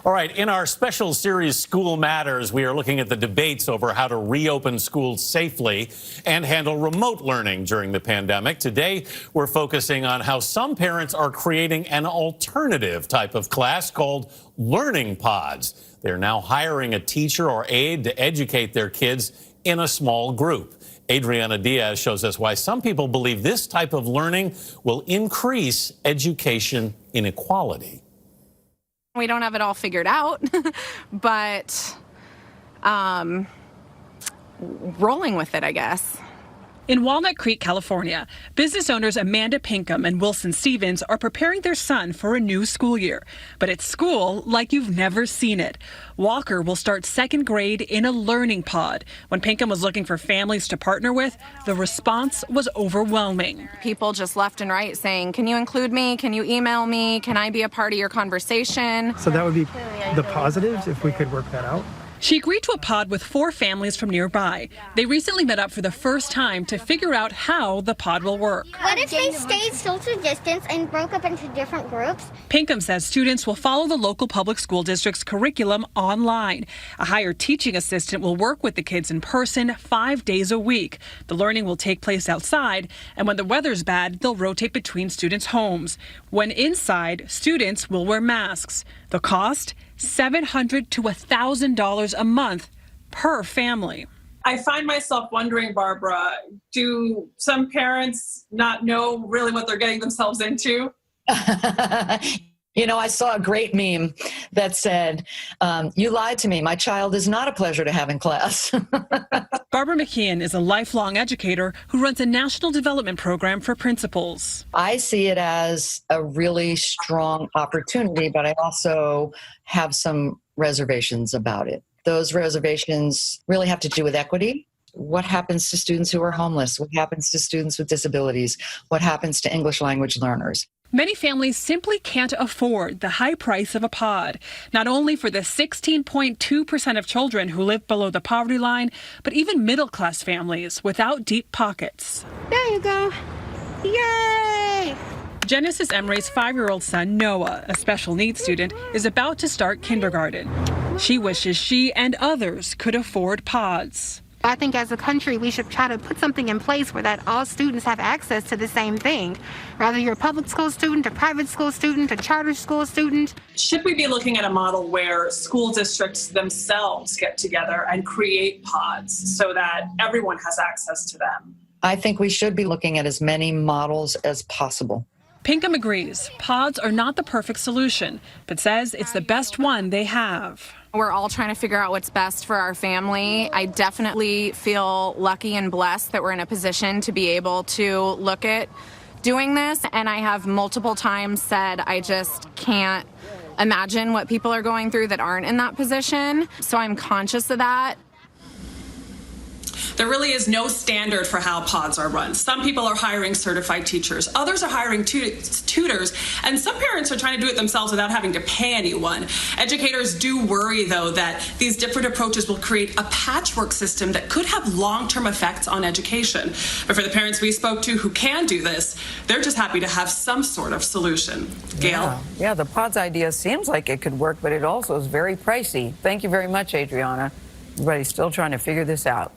All right, in our special series, School Matters, we are looking at the debates over how to reopen schools safely and handle remote learning during the pandemic. Today, we're focusing on how some parents are creating an alternative type of class called learning pods. They're now hiring a teacher or aide to educate their kids in a small group. Adriana Diaz shows us why some people believe this type of learning will increase education inequality. We don't have it all figured out, but rolling with it, I guess. In Walnut Creek, California, business owners Amanda Pinkham and Wilson Stevens are preparing their son for a new school year. But it's school like you've never seen it. Walker will start second grade in a learning pod. When Pinkham was looking for families to partner with, the response was overwhelming. People just left and right saying, can you include me? Can you email me? Can I be a part of your conversation? So that would be the positives if we could work that out. She agreed to a pod with 4 families from nearby. They recently met up for the first time to figure out how the pod will work. What if they stayed social distance and broke up into different groups? Pinkham says students will follow the local public school district's curriculum online. A hired teaching assistant will work with the kids in person 5 days a week. The learning will take place outside, and when the weather's bad, they'll rotate between students' homes. When inside, students will wear masks. The cost? $700 to $1,000 a month per family. I find myself wondering, Barbara, do some parents not know really what they're getting themselves into? You know, I saw a great meme that said, you lied to me. My child is not a pleasure to have in class. Barbara McKeon is a lifelong educator who runs a national development program for principals. I see it as a really strong opportunity, but I also have some reservations about it. Those reservations really have to do with equity. What happens to students who are homeless? What happens to students with disabilities? What happens to English language learners? Many families simply can't afford the high price of a pod, not only for the 16.2% of children who live below the poverty line, but even middle-class families without deep pockets. There you go. Yay! Genesis Emre's 5-year-old son, Noah, a special needs student, is about to start kindergarten. She wishes she and others could afford pods. I think as a country, we should try to put something in place where that all students have access to the same thing. Whether you're a public school student, a private school student, a charter school student. Should we be looking at a model where school districts themselves get together and create pods so that everyone has access to them? I think we should be looking at as many models as possible. Pinkham agrees pods are not the perfect solution, but says it's the best one they have. We're all trying to figure out what's best for our family. I definitely feel lucky and blessed that we're in a position to be able to look at doing this. And I have multiple times said I just can't imagine what people are going through that aren't in that position. So I'm conscious of that. There really is no standard for how pods are run. Some people are hiring certified teachers. Others are hiring tutors. And some parents are trying to do it themselves without having to pay anyone. Educators do worry, though, that these different approaches will create a patchwork system that could have long-term effects on education. But for the parents we spoke to who can do this, they're just happy to have some sort of solution. Gail? Yeah, the pods idea seems like it could work, but it also is very pricey. Thank you very much, Adriana. Everybody's still trying to figure this out.